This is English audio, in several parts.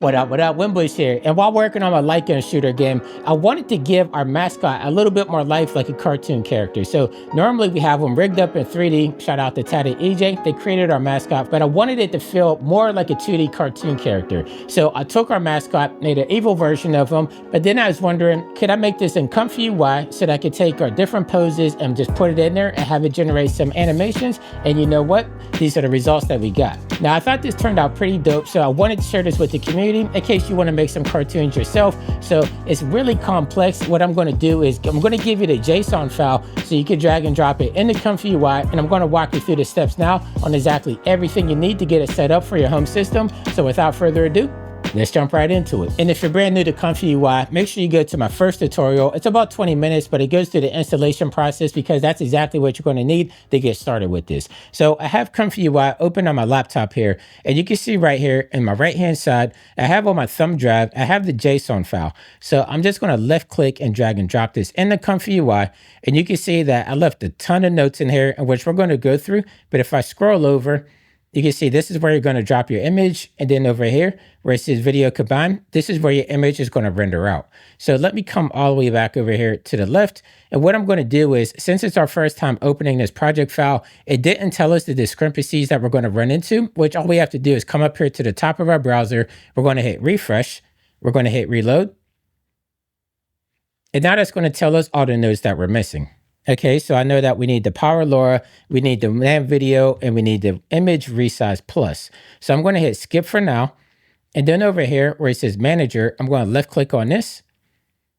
What up, Winbush here. And while working on my light gun shooter game, I wanted to give our mascot a little bit more life like a cartoon character. So normally we have them rigged up in 3D. Shout out to Tad and EJ. They created our mascot, but I wanted it to feel more like a 2D cartoon character. So I took our mascot, made an evil version of him, but then I was wondering, could I make this in ComfyUI so that I could take our different poses and just put it in there and have it generate some animations? And you know what? These are the results that we got. Now, I thought this turned out pretty dope, so I wanted to share this with the community in case you want to make some cartoons yourself. So it's really complex. What I'm going to do is I'm going to give you the JSON file so you can drag and drop it in the ComfyUI, and I'm going to walk you through the steps now on exactly everything you need to get it set up for your home system. So without further ado, let's jump right into it. And if you're brand new to ComfyUI, make sure you go to my first tutorial. It's about 20 minutes, but it goes through the installation process because that's exactly what you're going to need to get started with this. So I have ComfyUI open on my laptop here, and you can see right here in my right-hand side, I have on my thumb drive, I have the JSON file. So I'm just going to left click and drag and drop this in the ComfyUI, and you can see that I left a ton of notes in here, in which we're going to go through. But if I scroll over, you can see this is where you're going to drop your image, and then over here where it says video combined, this is where your image is going to render out. So let me come all the way back over here to the left. And what I'm going to do is, since it's our first time opening this project file, it didn't tell us the discrepancies that we're going to run into, which all we have to do is come up here to the top of our browser. We're going to hit refresh. We're going to hit reload. And now that's going to tell us all the nodes that we're missing. Okay, so I know that we need the power LoRa, we need the land video, and we need the image resize plus. So I'm going to hit skip for now. And then over here where it says manager, I'm going to left click on this.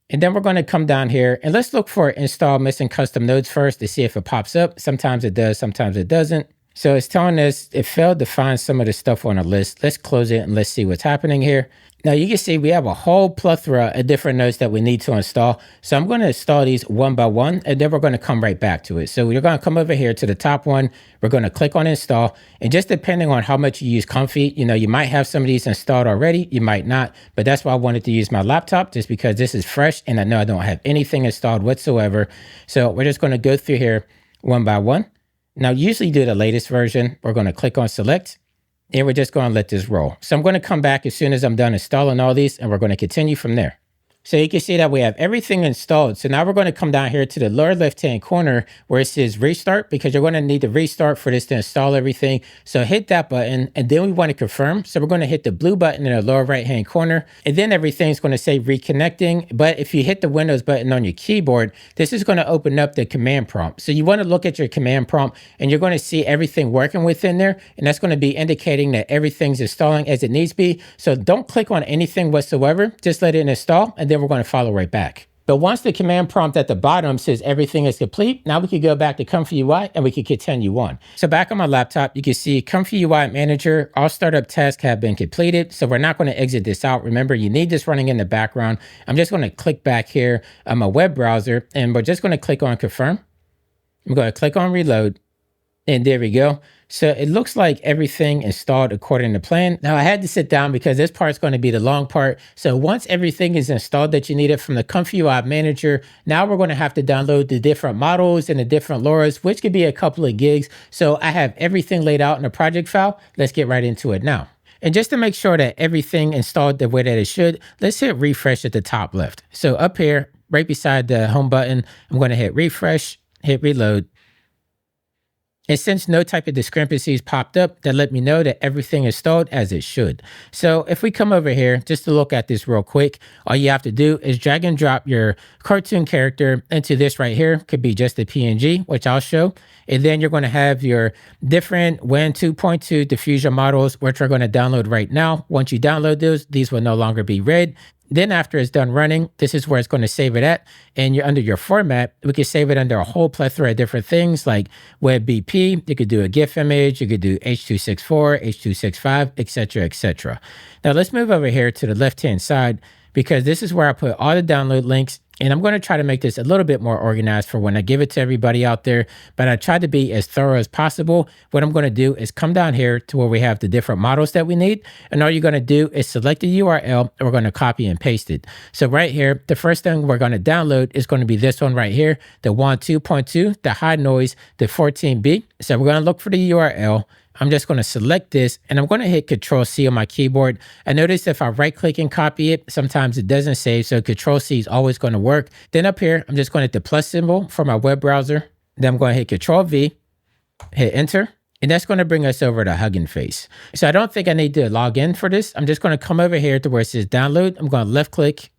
And then we're going to come down here and let's look for install missing custom nodes first to see if it pops up. Sometimes it does, sometimes it doesn't. So it's telling us it failed to find some of the stuff on the list. Let's close it and let's see what's happening here. Now you can see we have a whole plethora of different nodes that we need to install. So I'm going to install these one by one, and then we're going to come right back to it. So we're going to come over here to the top one. We're going to click on install. And just depending on how much you use Comfy, you might have some of these installed already. You might not, but that's why I wanted to use my laptop, just because this is fresh and I know I don't have anything installed whatsoever. So we're just going to go through here one by one. Now, usually do the latest version. We're going to click on select, and we're just going to let this roll. So I'm going to come back as soon as I'm done installing all these, and we're going to continue from there. So you can see that we have everything installed. So now we're going to come down here to the lower left-hand corner where it says restart, because you're going to need to restart for this to install everything. So hit that button, and then we want to confirm. So we're going to hit the blue button in the lower right-hand corner, and then everything's going to say reconnecting. But if you hit the Windows button on your keyboard, this is going to open up the command prompt. So you want to look at your command prompt, and you're going to see everything working within there, and that's going to be indicating that everything's installing as it needs to be. So don't click on anything whatsoever. Just let it install, and then we're going to follow right back. But once the command prompt at the bottom says everything is complete, now we can go back to ComfyUI and we can continue on. So back on my laptop, you can see ComfyUI Manager, all startup tasks have been completed. So we're not going to exit this out. Remember, you need this running in the background. I'm just going to click back here on my web browser, and we're just going to click on confirm. I'm going to click on reload, and there we go. So it looks like everything installed according to plan. Now I had to sit down because this part's going to be the long part. So once everything is installed that you needed from the ComfyUI Manager, now we're going to have to download the different models and the different LoRa's, which could be a couple of gigs. So I have everything laid out in a project file. Let's get right into it now. And just to make sure that everything installed the way that it should, let's hit refresh at the top left. So up here, right beside the home button, I'm going to hit refresh, hit reload. And since no type of discrepancies popped up, that let me know that everything is installed as it should. So if we come over here, just to look at this real quick, all you have to do is drag and drop your cartoon character into this right here. Could be just a PNG, which I'll show. And then you're going to have your different WAN 2.2 diffusion models, which are going to download right now. Once you download those, these will no longer be read. Then after it's done running, this is where it's going to save it at. And you're under your format, we can save it under a whole plethora of different things like WebBP. You could do a GIF image. You could do H.264, H.265, etc., etc. Now let's move over here to the left-hand side, because this is where I put all the download links. And I'm going to try to make this a little bit more organized for when I give it to everybody out there, but I tried to be as thorough as possible. What I'm going to do is come down here to where we have the different models that we need. And all you're going to do is select the URL, and we're going to copy and paste it. So right here, the first thing we're going to download is going to be this one right here, the WAN 2.2, the high noise, the 14B. So we're going to look for the URL. I'm just going to select this and I'm going to hit Control C on my keyboard. I notice if I right click and copy it, sometimes it doesn't save. So Control C is always going to work. Then up here, I'm just going to hit the plus symbol for my web browser. Then I'm going to hit Control V, hit enter. And that's going to bring us over to Hugging Face. So I don't think I need to log in for this. I'm just going to come over here to where it says download. I'm going to left click.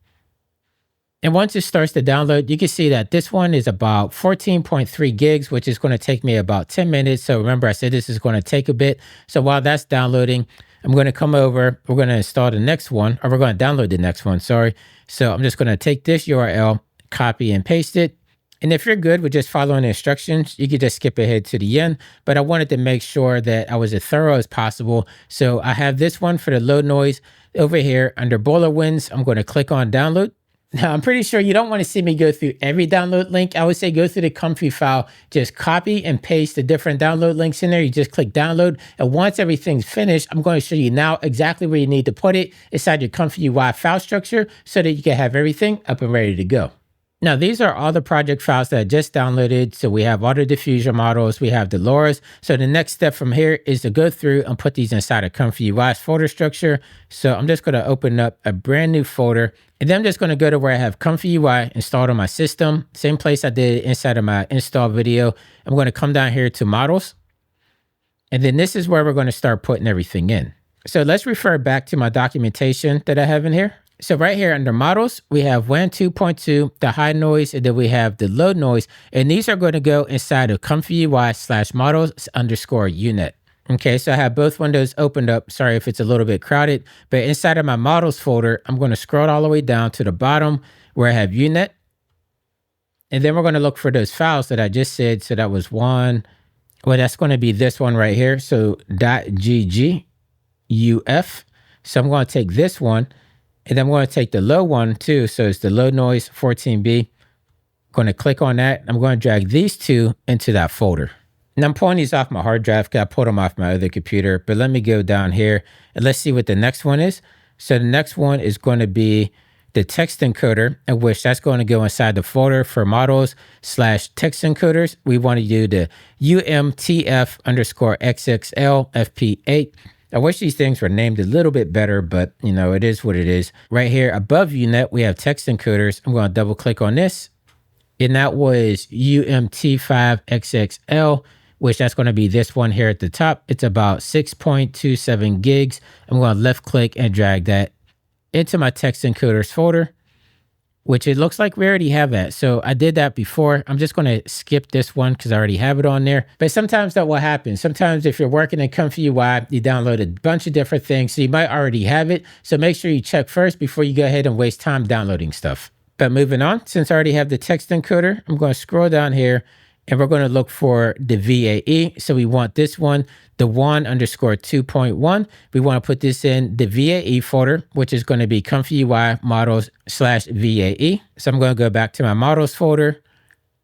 And once it starts to download, you can see that this one is about 14.3 gigs, which is going to take me about 10 minutes. So remember, I said this is going to take a bit. So while that's downloading, I'm going to come over. We're going to install the next one, or we're going to download the next one, sorry. So I'm just going to take this URL, copy and paste it. And if you're good with just following the instructions, you could just skip ahead to the end. But I wanted to make sure that I was as thorough as possible. So I have this one for the low noise over here under Boiler Winds. I'm going to click on download. Now, I'm pretty sure you don't want to see me go through every download link. I would say go through the Comfy file, just copy and paste the different download links in there. You just click download. And once everything's finished, I'm going to show you now exactly where you need to put it inside your ComfyUI file structure so that you can have everything up and ready to go. Now, these are all the project files that I just downloaded. So we have all the diffusion models, we have the LoRa's. So the next step from here is to go through and put these inside a ComfyUI's folder structure. So I'm just going to open up a brand new folder. And then I'm just going to go to where I have ComfyUI installed on my system. Same place I did inside of my install video. I'm going to come down here to models. And then this is where we're going to start putting everything in. So let's refer back to my documentation that I have in here. So right here under models, we have WAN 2.2, the high noise, and then we have the low noise. And these are going to go inside of ComfyUI/models_unit. Okay, so I have both windows opened up. Sorry if it's a little bit crowded, but inside of my models folder, I'm going to scroll all the way down to the bottom where I have unit. And then we're going to look for those files that I just said. So that was one. Well, that's going to be this one right here. So .gguf. So I'm going to take this one. And then I'm going to take the low one too. So it's the low noise 14B. I'm going to click on that. I'm going to drag these two into that folder. And I'm pulling these off my hard drive because I pulled them off my other computer. But let me go down here and let's see what the next one is. So the next one is going to be the text encoder, in which that's going to go inside the folder for models/text encoders. We want to do the UMTF_XXL FP8. I wish these things were named a little bit better, but you know, it is what it is. Right here above UNet, we have text encoders. I'm going to double click on this. And that was UMT5XXL, which that's going to be this one here at the top. It's about 6.27 gigs. I'm going to left click and drag that into my text encoders folder, which it looks like we already have that. So I did that before. I'm just going to skip this one because I already have it on there. But sometimes that will happen. Sometimes if you're working in ComfyUI, you download a bunch of different things. So you might already have it. So make sure you check first before you go ahead and waste time downloading stuff. But moving on, since I already have the text encoder, I'm going to scroll down here and we're going to look for the VAE. So we want this one, the WAN_2.1. We want to put this in the VAE folder, which is going to be ComfyUI models/VAE. So I'm going to go back to my models folder.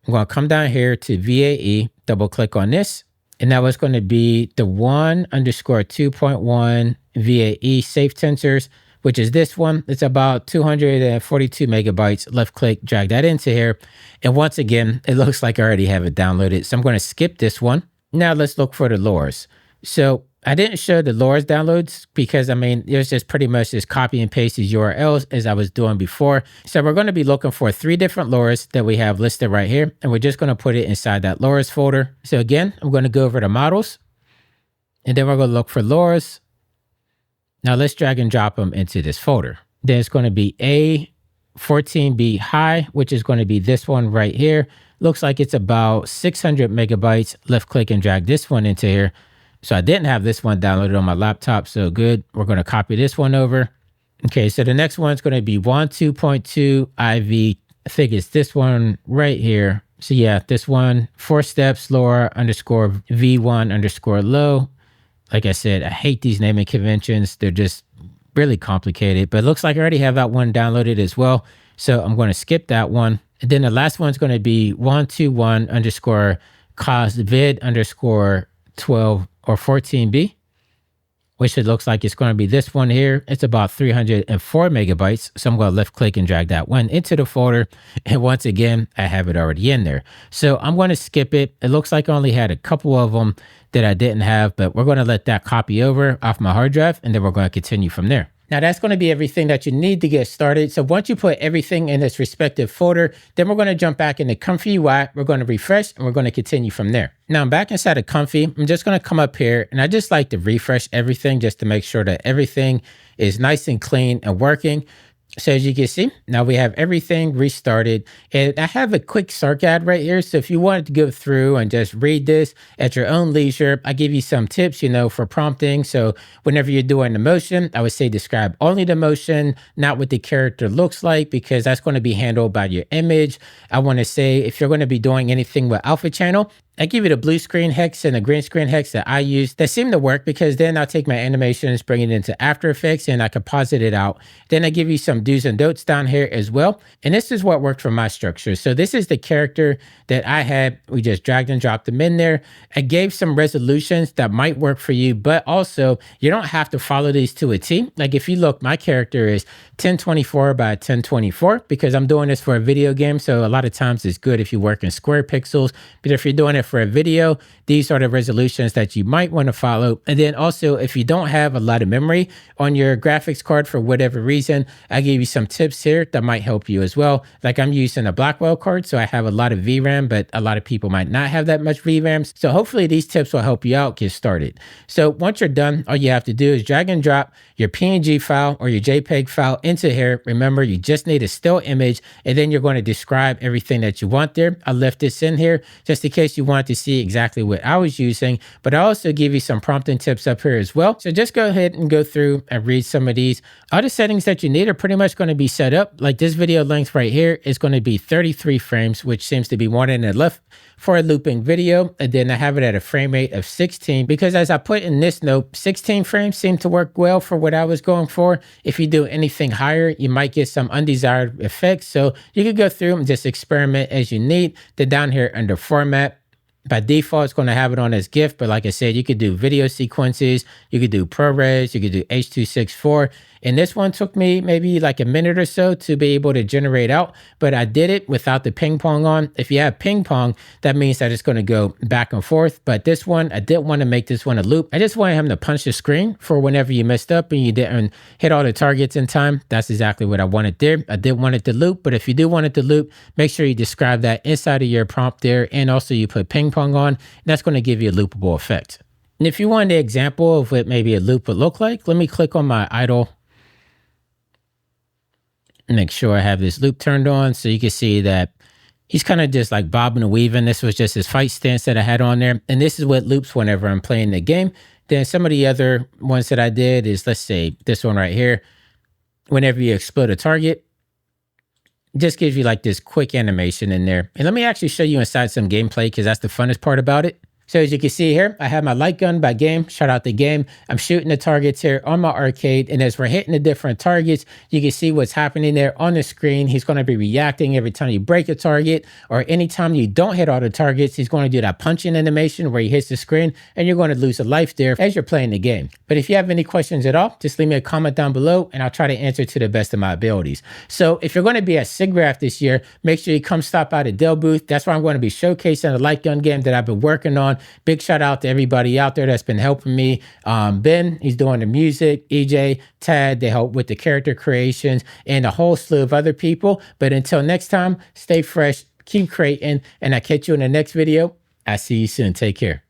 I'm going to come down here to VAE, double click on this. And that was going to be the WAN_2.1 VAE safe tensors, which is this one. It's about 242 megabytes. Left click, drag that into here. And once again, it looks like I already have it downloaded. So I'm going to skip this one. Now let's look for the LoRa's. So I didn't show the LoRa's downloads because, I mean, it was just pretty much just copy and paste these URLs as I was doing before. So we're going to be looking for 3 different LoRa's that we have listed right here. And we're just going to put it inside that LoRa's folder. So again, I'm going to go over to models. And then we're going to look for LoRa's. Now let's drag and drop them into this folder. Then it's going to be A14B high, which is going to be this one right here. Looks like it's about 600 megabytes. Left click and drag this one into here. So I didn't have this one downloaded on my laptop. So good. We're going to copy this one over. Okay. So the next one is going to be WAN 2.2 IV. I think it's this one right here. So yeah, this one, 4 steps, LoRa_V1_low. Like I said, I hate these naming conventions. They're just really complicated, but it looks like I already have that one downloaded as well. So I'm going to skip that one. And then the last one's going to be WAN21_COSVID_12 or 14B. which it looks like it's going to be this one here. It's about 304 megabytes. So I'm going to left click and drag that one into the folder. And once again, I have it already in there. So I'm going to skip it. It looks like I only had a couple of them that I didn't have, but we're going to let that copy over off my hard drive, and then we're going to continue from there. Now that's going to be everything that you need to get started. So once you put everything in its respective folder, then we're going to jump back into ComfyUI. We're going to refresh and we're going to continue from there. Now I'm back inside of Comfy. I'm just going to come up here and I just like to refresh everything just to make sure that everything is nice and clean and working. So as you can see, now we have everything restarted, and I have a quick Sark ad right here. So if you wanted to go through and just read this at your own leisure, I give you some tips, for prompting. So whenever you're doing the motion, I would say describe only the motion, not what the character looks like, because that's going to be handled by your image. I want to say if you're going to be doing anything with alpha channel, I give it a blue screen hex and a green screen hex that I use that seem to work, because then I'll take my animations, bring it into After Effects, and I composite it out. Then I give you some do's and don'ts down here as well. And this is what worked for my structure. So this is the character that I had. We just dragged and dropped them in there. I gave some resolutions that might work for you, but also you don't have to follow these to a T. Like if you look, my character is 1024 by 1024 because I'm doing this for a video game. So a lot of times it's good if you work in square pixels, but if you're doing it for a video, these are the resolutions that you might want to follow. And then also, if you don't have a lot of memory on your graphics card for whatever reason, I give you some tips here that might help you as well. Like I'm using a Blackwell card, so I have a lot of VRAM, but a lot of people might not have that much VRAM. So hopefully these tips will help you out get started. So once you're done, all you have to do is drag and drop your PNG file or your JPEG file into here. Remember, you just need a still image, and then you're going to describe everything that you want there. I left this in here just in case you want to see exactly what I was using, but I also give you some prompting tips up here as well. So just go ahead and go through and read some of these. All the settings that you need are pretty much going to be set up. Like this video length right here is going to be 33 frames, which seems to be more than enough for a looping video. And then I have it at a frame rate of 16 because, as I put in this note, 16 frames seem to work well for what I was going for. If you do anything higher, you might get some undesired effects. So you could go through and just experiment as you need. Then down here under format, by default, it's going to have it on as GIF, but like I said, you could do video sequences, you could do ProRes, you could do H.264, and this one took me maybe like a minute or so to be able to generate out, but I did it without the ping pong on. If you have ping pong, that means that it's going to go back and forth, but this one, I didn't want to make this one a loop. I just wanted him to punch the screen for whenever you messed up and you didn't hit all the targets in time. That's exactly what I wanted there. I didn't want it to loop, but if you do want it to loop, make sure you describe that inside of your prompt there, and also you put ping pong on, and that's going to give you a loopable effect. And if you want an example of what maybe a loop would look like, let me click on my idle. Make sure I have this loop turned on so you can see that he's kind of just like bobbing and weaving. This was just his fight stance that I had on there. And this is what loops whenever I'm playing the game. Then some of the other ones that I did is, let's say this one right here. Whenever you explode a target, it just gives you like this quick animation in there. And let me actually show you inside some gameplay because that's the funnest part about it. So as you can see here, I have my light gun by game, shout out the game. I'm shooting the targets here on my arcade. And as we're hitting the different targets, you can see what's happening there on the screen. He's going to be reacting every time you break a target, or anytime you don't hit all the targets, he's going to do that punching animation where he hits the screen, and you're going to lose a life there as you're playing the game. But if you have any questions at all, just leave me a comment down below and I'll try to answer to the best of my abilities. So if you're going to be at SIGGRAPH this year, make sure you come stop by the Dell booth. That's where I'm going to be showcasing the light gun game that I've been working on. Big shout out to everybody out there that's been helping me. Ben, he's doing the music, EJ, Tad, they help with the character creations, and a whole slew of other people. But until next time, stay fresh, keep creating, and I'll catch you in the next video. I'll see you soon. Take care.